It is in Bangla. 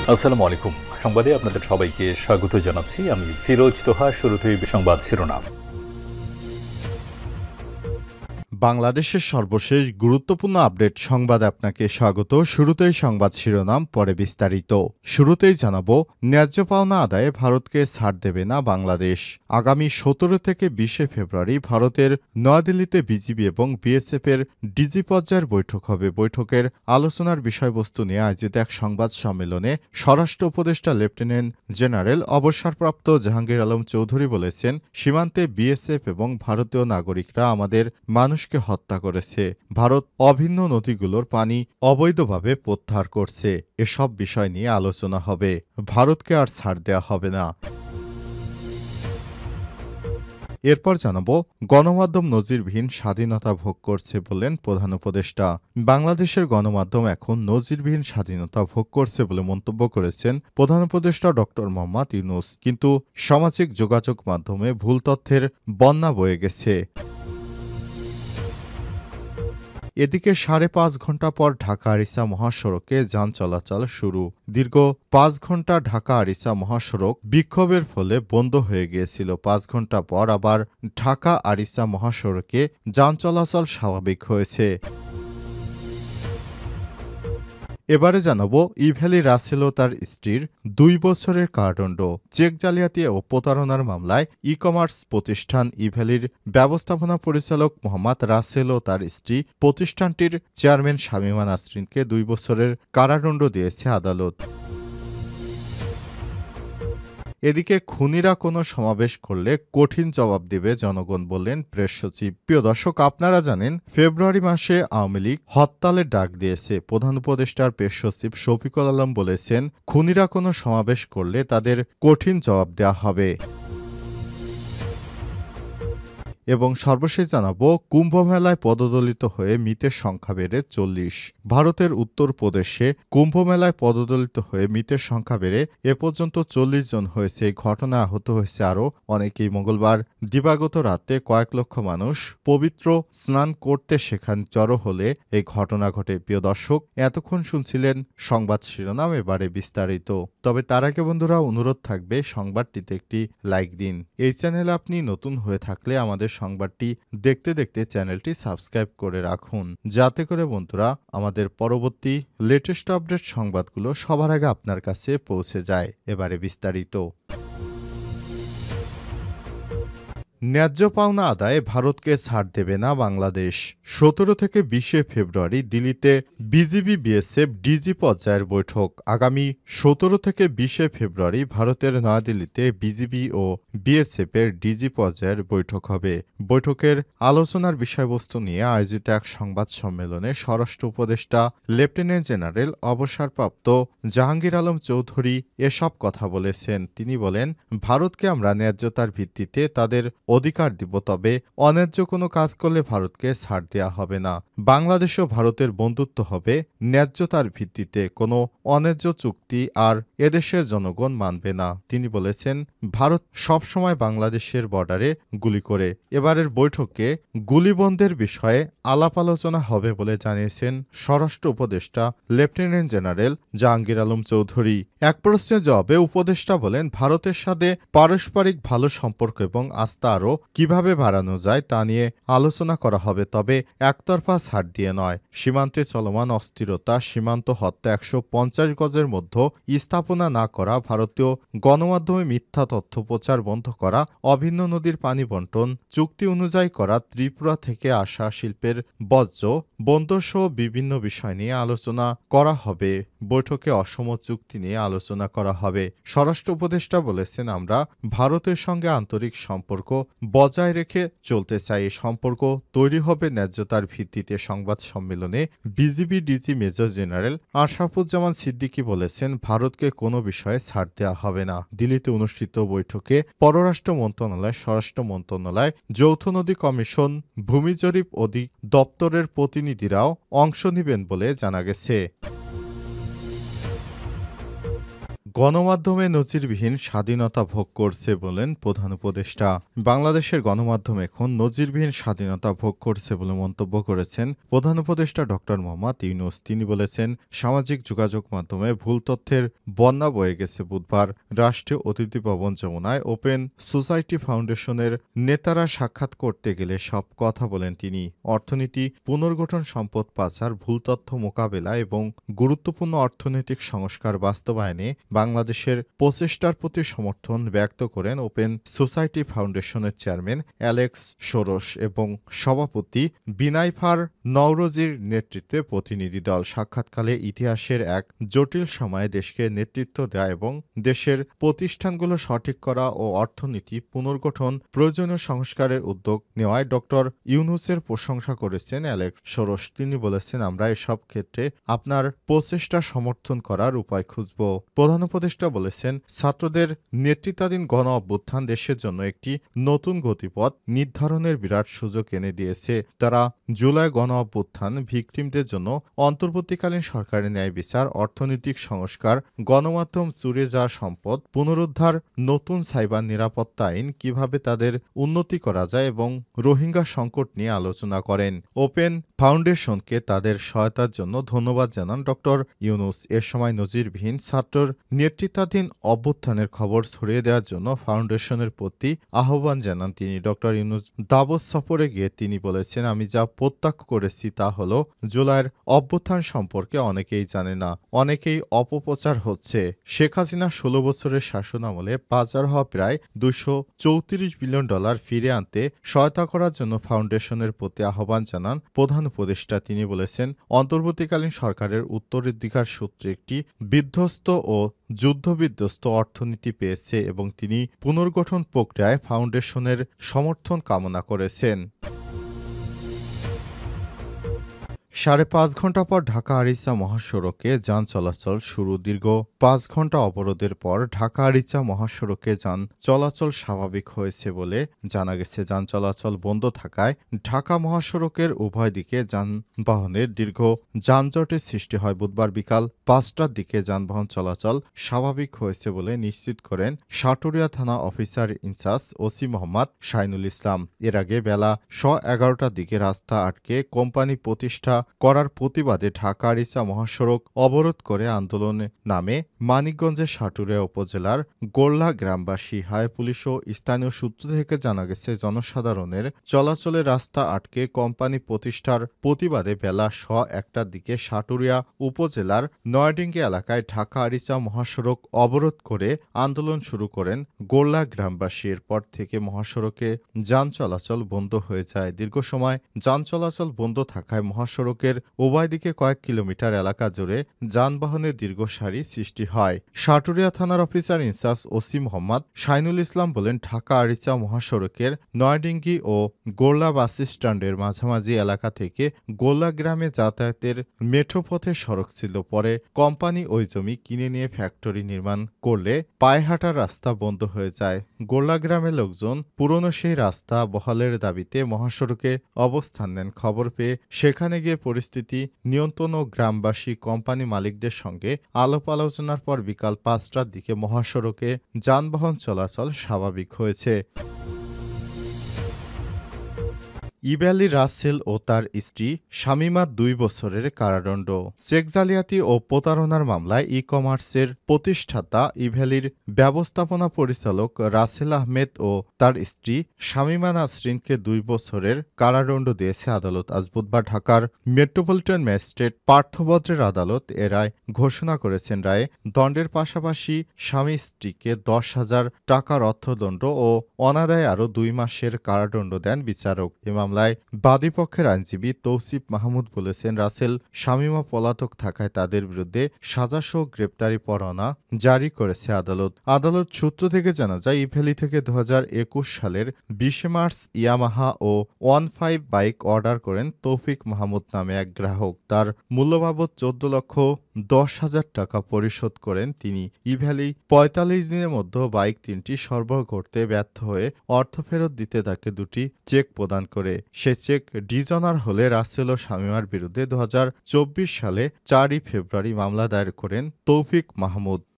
আসসালামু আলাইকুম। সংবাদে আপনাদের সবাইকে স্বাগত জানাচ্ছি। আমি ফিরোজ তোহা। শুরুতেই সংবাদ শিরোনাম। বাংলাদেশের সর্বশেষ গুরুত্বপূর্ণ আপডেট সংবাদে আপনাকে স্বাগত। শুরুতেই সংবাদ শিরোনাম, পরে বিস্তারিত। শুরুতেই জানাবো, ন্যায্য পাওনা আদায়ে ভারতকে ছাড় দেবে না বাংলাদেশ। আগামী ১৭ থেকে ২০ ফেব্রুয়ারি ভারতের নয়াদিল্লিতে বিজিবি এবং বিএসএফের ডিজি পর্যায়ের বৈঠক হবে। বৈঠকের আলোচনার বিষয়বস্তু নিয়ে আয়োজিত এক সংবাদ সম্মেলনে স্বরাষ্ট্র উপদেষ্টা লেফটেন্যান্ট জেনারেল অবসরপ্রাপ্ত জাহাঙ্গীর আলম চৌধুরী বলেছেন, সীমান্তে বিএসএফ এবং ভারতীয় নাগরিকরা আমাদের মানুষকে হত্যা করেছে। ভারত অভিন্ন নদীগুলোর পানি অবৈধভাবে প্রত্যাহার করছে। এসব বিষয় নিয়ে আলোচনা হবে। ভারতকে আর ছাড় দেওয়া হবে না। এরপর জানাবো, গণমাধ্যম নজিরবিহীন স্বাধীনতা ভোগ করছে বললেন প্রধান উপদেষ্টা। বাংলাদেশের গণমাধ্যম এখন নজিরবিহীন স্বাধীনতা ভোগ করছে বলে মন্তব্য করেছেন প্রধান উপদেষ্টা ডক্টর মোহাম্মদ ইউনূস। কিন্তু সামাজিক যোগাযোগ মাধ্যমে ভুল তথ্যের বন্যা বয়ে গেছে। এদিকে ৫.৫ ঘণ্টা পর ঢাকা আরিচা মহাসড়কে যান চলাচল শুরু। দীর্ঘ ৫ ঘণ্টা ঢাকা আরিচা মহাসড়ক বিক্ষোভের ফলে বন্ধ হয়ে গিয়েছিল। ৫ ঘণ্টা পর আবার ঢাকা আরিচা মহাসড়কে যান চলাচল স্বাভাবিক হয়েছে। এবারে জানাবো, ইভ্যালি রাসেল ও তার স্ত্রীর ২ বছরের কারাদণ্ড। চেক জালিয়াতি ও প্রতারণার মামলায় ই কমার্স প্রতিষ্ঠান ইভ্যালির ব্যবস্থাপনা পরিচালক মোহাম্মদ রাসেল ও তার স্ত্রী প্রতিষ্ঠানটির চেয়ারম্যান শামীমা নাসরিনকে ২ বছরের কারাদণ্ড দিয়েছে আদালত। এদিকে খুনিরা কোনো সমাবেশ করলে কঠিন জবাব দেবে জনগণ, বললেন প্রেস সচিব। প্রিয় দর্শক, আপনারা জানেন ফেব্রুয়ারি মাসে আওয়ামী লীগ হরতালের ডাক দিয়েছে। প্রধান উপদেষ্টার প্রেস সচিব শফিকুল আলম বলেছেন, খুনিরা কোনো সমাবেশ করলে তাদের কঠিন জবাব দেওয়া হবে। এবং সর্বশেষ জানাবো, কুম্ভমেলায় পদদলিত হয়ে মৃতের সংখ্যা বেড়ে ৪০। ভারতের উত্তরপ্রদেশে কুম্ভমেলায় পদদলিত হয়ে মৃতের সংখ্যা বেড়ে এ পর্যন্ত ৪০ জন হয়েছে। এই ঘটনায় আহত হয়েছে আরও অনেকেই। মঙ্গলবার দিবাগত রাতে কয়েক লক্ষ মানুষ পবিত্র স্নান করতে সেখানে জড়ো হলে এই ঘটনা ঘটে। প্রিয় দর্শক, এতক্ষণ শুনছিলেন সংবাদ শিরোনাম, এবারে বিস্তারিত। তবে তার আগে বন্ধুরা, অনুরোধ থাকবে সংবাদটিতে একটি লাইক দিন। এই চ্যানেলে আপনি নতুন হয়ে থাকলে আমাদের সংবাদটি দেখতে দেখতে চ্যানেলটি সাবস্ক্রাইব করে রাখুন, যাতে করে বন্ধুরা আমাদের পরবর্তী লেটেস্ট আপডেট সংবাদগুলো সবার আগে আপনার কাছে পৌঁছে যায়। এবারে বিস্তারিত। ন্যায্য পাওনা আদায়ে ভারতকে ছাড় দেবে না বাংলাদেশ। ১৭ থেকে ২০ ফেব্রুয়ারি দিল্লিতে বিজিবি বিএসএফ ডিজি পর্যায়ের বৈঠক। আগামী ১৭ থেকে ২০ ফেব্রুয়ারি ভারতের নয়াদিল্লিতে বিজিবি ও বিএসএফের ডিজি পর্যায়ের বৈঠক হবে। বৈঠকের আলোচনার বিষয়বস্তু নিয়ে আয়োজিত এক সংবাদ সম্মেলনে স্বরাষ্ট্র উপদেষ্টা লেফটেন্যান্ট জেনারেল অবসরপ্রাপ্ত জাহাঙ্গীর আলম চৌধুরী এসব কথা বলেছেন। তিনি বলেন, ভারতকে আমরা ন্যায্যতার ভিত্তিতে তাদের অধিকার দিব, তবে অন্যায্য কোনো কাজ করলে ভারতকে ছাড় দেওয়া হবে না। বাংলাদেশও ভারতের বন্ধুত্ব হবে ন্যায্যতার ভিত্তিতে। কোনো অন্যায্য চুক্তি আর এদেশের জনগণ মানবে না। তিনি বলেছেন, ভারত সবসময় বাংলাদেশের বর্ডারে গুলি করে। এবারের বৈঠকে গুলিবন্ধের বিষয়ে আলাপ আলোচনা হবে বলে জানিয়েছেন স্বরাষ্ট্র উপদেষ্টা লেফটেন্যান্ট জেনারেল জাহাঙ্গীর আলম চৌধুরী। এক প্রশ্নের জবাবে উপদেষ্টা বলেন, ভারতের সাথে পারস্পরিক ভালো সম্পর্ক এবং আস্থা আরও কিভাবে বাড়ানো যায় তা নিয়ে আলোচনা করা হবে, তবে একতরফা ছাড় দিয়ে নয়। সীমান্তে চলমান অস্থিরতা, সীমান্ত হত্যা, ১৫০ গজের মধ্যে স্থাপনা না করা, ভারতীয় গণমাধ্যমে মিথ্যা তথ্য প্রচার বন্ধ করা, অভিন্ন নদীর পানি বন্টন চুক্তি অনুযায়ী করা, ত্রিপুরা থেকে আসা শিল্পের বর্জ্য বন্ধসহ বিভিন্ন বিষয় নিয়ে আলোচনা করা হবে। বৈঠকে অসম চুক্তি নিয়ে আলোচনা করা হবে। স্বরাষ্ট্র উপদেষ্টা বলেছেন, আমরা ভারতের সঙ্গে আন্তরিক সম্পর্ক বজায় রেখে চলতে চাই। এই সম্পর্ক তৈরি হবে ন্যায্যতার ভিত্তিতে। সংবাদ সম্মেলনে BGB DG major general Ashrafuzzaman Siddiqui বলেছেন, ভারতকে কোনো বিষয়ে ছাড় দেওয়া হবে না। দিল্লিতে অনুষ্ঠিত বৈঠকে পররাষ্ট্র মন্ত্রণালয়, স্বরাষ্ট্র মন্ত্রণালয়, যৌথ নদী কমিশন, ভূমি জরিপ দপ্তরের প্রতিনিধিরাও অংশ নেবেন বলে জানা গেছে। গণমাধ্যমে নজিরবিহীন স্বাধীনতা ভোগ করছে বলেন প্রধান উপদেষ্টা। বাংলাদেশের গণমাধ্যম এখন নজিরবিহীন স্বাধীনতা ভোগ করছে বলে মন্তব্য করেছেন প্রধান উপদেষ্টা ড. মোহাম্মদ ইউনূস। তিনি বলেছেন, সামাজিক যোগাযোগ মাধ্যমে ভুল তথ্যের বন্যা বয়ে গেছে। বুধবার রাষ্ট্রীয় অতিথি ভবন যমুনায় ওপেন সোসাইটি ফাউন্ডেশনের নেতারা সাক্ষাৎ করতে গেলে সব কথা বলেন তিনি। অর্থনীতি পুনর্গঠন, সম্পদ পাচার, ভুল তথ্য মোকাবেলা এবং গুরুত্বপূর্ণ অর্থনৈতিক সংস্কার বাস্তবায়নে বাংলাদেশের প্রচেষ্টার প্রতি সমর্থন ব্যক্ত করেন ওপেন সোসাইটি ফাউন্ডেশনের চেয়ারম্যান অ্যালেক্স সোরস এবং সভাপতি বিনাইফার নওরোজির নেতৃত্বে প্রতিনিধি দল। সাক্ষাৎকালে ইতিহাসের এক জটিল সময়ে দেশকে নেতৃত্ব দেয়া এবং দেশের প্রতিষ্ঠানগুলো সঠিক করা ও অর্থনীতি পুনর্গঠন প্রয়োজনীয় সংস্কারের উদ্যোগ নেওয়ায় ড. ইউনূসের প্রশংসা করেছেন অ্যালেক্স সোরস। তিনি বলেছেন, আমরা এসব ক্ষেত্রে আপনার প্রচেষ্টা সমর্থন করার উপায় খুঁজব। প্রধান উপদেষ্টা বলেছেন, ছাত্রদের নেতৃত্বাধীন গণ অভ্যুত্থান দেশের জন্য একটি নতুন গতিপথ নির্ধারণের বিরাট সুযোগ এনে দিয়েছে। তারা জুলাই গণ অভ্যুত্থান ভিকটিমদের জন্য অন্তর্বর্তীকালীন সরকারের ন্যায় বিচার, অর্থনৈতিক সংস্কার, গণমাধ্যম, চুরে যাওয়া সম্পদ পুনরুদ্ধার, নতুন সাইবার নিরাপত্তা আইন, কিভাবে তাদের উন্নতি করা যায় এবং রোহিঙ্গা সংকট নিয়ে আলোচনা করেন। ওপেন ফাউন্ডেশনকে তাদের সহায়তার জন্য ধন্যবাদ জানান ড. ইউনূস। এ সময় নজিরবিহীন ছাত্রর নেতৃত্বাধীন অভ্যুত্থানের খবর ছড়িয়ে দেওয়ার জন্য ফাউন্ডেশনের প্রতি আহ্বান জানান তিনি। ড. ইউনূস দাভোস সফরে গিয়ে তিনি বলেছেন, আমি যা প্রত্যক্ষ করেছি তা হলো জুলাইয়ের অভ্যুত্থান সম্পর্কে অনেকেই জানে না, অনেকেই অপপ্রচার হচ্ছে। শেখ হাসিনা ১৬ বছরের শাসনামলে পাচার হওয়া প্রায় $২৩৪ বিলিয়ন ফিরে আনতে সহায়তা করার জন্য ফাউন্ডেশনের প্রতি আহ্বান জানান প্রধান উপদেষ্টা। তিনি বলেছেন, অন্তর্বর্তীকালীন সরকারের উত্তরাধিকার সূত্রে একটি বিধ্বস্ত ও যুদ্ধবিধ্বস্ত অর্থনীতি পেয়েছে এবং তিনি পুনর্গঠন প্রক্রিয়ায় ফাউন্ডেশনের সমর্থন কামনা করেছেন। ৫.৫ ঘণ্টা পর ঢাকা আরিচা মহাসড়কে যান চলাচল শুরু। দীর্ঘ ৫ ঘণ্টা অবরোধের পর ঢাকা আরিচা মহাসড়কে যান চলাচল স্বাভাবিক হয়েছে বলে জানা গেছে। যান চলাচল বন্ধ থাকায় ঢাকা মহাসড়কের উভয় দিকে যানবাহনের দীর্ঘ যানজটের সৃষ্টি হয়। বুধবার বিকাল ৫টার দিকে যানবাহন চলাচল স্বাভাবিক হয়েছে বলে নিশ্চিত করেন সাটুরিয়া থানা officer in-charge OC Mohammad Shainul Islam. এর আগে বেলা ১১টার দিকে রাস্তা আটকে কোম্পানি প্রতিষ্ঠা করার প্রতিবাদে ঢাকা আরিচা মহাসড়ক অবরোধ করে আন্দোলনে নামে মানিকগঞ্জের সাটুরিয়া উপজেলার গোল্লা গ্রামবাসী। হাই পুলিশ ও স্থানীয় সূত্র থেকে জানা গেছে, জনসাধারণের চলাচলে রাস্তা আটকে কোম্পানি প্রতিষ্ঠার প্রতিবাদে বেলা ১টার দিকে সাটুরিয়া উপজেলার নয়াডিঙ্গি এলাকায় ঢাকা আরিচা মহাসড়ক অবরোধ করে আন্দোলন শুরু করেন গোল্লা গ্রামবাসী। এরপর থেকে মহাসড়কে যান চলাচল বন্ধ হয়ে যায়। দীর্ঘ সময় যান চলাচল বন্ধ থাকায় মহাসড়কের উভয় দিকে কয়েক কিলোমিটার এলাকা জুড়ে যানবাহনের দীর্ঘ সারি সৃষ্টি হয়। সাটুরিয়া থানার officer in-charge OC Mohammad Shainul Islam বলেন, ঢাকা আরিচা মহাসড়কের নয়াডিঙ্গি ও গোল্লা বাস স্ট্যান্ডের মাঝামাঝি এলাকা থেকে গোল্লা গ্রামে যাতায়াতের মেঠোপথের সড়ক ছিল। পরে কোম্পানি ওই জমি কিনে নিয়ে ফ্যাক্টরি নির্মাণ করলে পায়ে হাঁটার রাস্তা বন্ধ হয়ে যায়। গোল্লা গ্রামের লোকজন পুরনো সেই রাস্তা বহালের দাবিতে মহাসড়কে অবস্থান নেন। খবর পেয়ে সেখানে গিয়ে পরিস্থিতি নিয়ন্ত্রণ ও গ্রামবাসী কোম্পানি মালিকদের সঙ্গে আলাপ আলোচনার পর বিকাল ৫টার দিকে মহাসড়কে যানবাহন চলাচল স্বাভাবিক হয়েছে। ইবলী রাসেল ও তার স্ত্রী শামীমা ২ বছরের কারাদণ্ড। চেক জালিয়াতি ও প্রতারণার মামলায় ই-কমার্সের প্রতিষ্ঠাতা ইবলীর ব্যবস্থাপনা পরিচালক রাসেল আহমেদ ও তার স্ত্রী শামীমা নাসরিনকে ২ বছরের কারাদণ্ড দিয়েছে আদালত। আজ বুধবার ঢাকার মেট্রোপলিটন ম্যাজিস্ট্রেট পার্থভদ্রের আদালত এ রায় ঘোষণা করেছেন। রায়ে দণ্ডের পাশাপাশি স্বামী স্ত্রীকে ১০,০০০ টাকার অর্থদণ্ড ও অনাদায়ে আরও ২ মাসের কারাদণ্ড দেন বিচারক। মামলায় বাদীপক্ষের আইনজীবী তৌসিফ মাহমুদ বলেছেন, রাসেল শামীমা পলাতক থাকায় তাদের বিরুদ্ধে সাজাসহ গ্রেপ্তারি পরোয়ানা জারি করেছে আদালত। আদালত সূত্র থেকে জানা যায়, ইবলী থেকে ২০২১ সালের ২০ মার্চ ইয়ামাহা ও 15 বাইক অর্ডার করেন তৌফিক মাহমুদ নামে এক গ্রাহক। তার মূল্যবাবদ ১৪,১০,০০০ টাকা পরিশোধ করেন তিনি। ইবলী ৪৫ দিনের মধ্যে বাইক ৩টি সরবরাহ করতে ব্যর্থ হয়ে অর্থ ফেরত দিতে তাকে ২টি চেক প্রদান করে। সে চেক ডিজনার হলে রাসেল ও শামীমার বিরুদ্ধে ২০২৪ সালে ৪ ফেব্রুয়ারি মামলা দায়ের করেন তৌফিক মাহমুদ।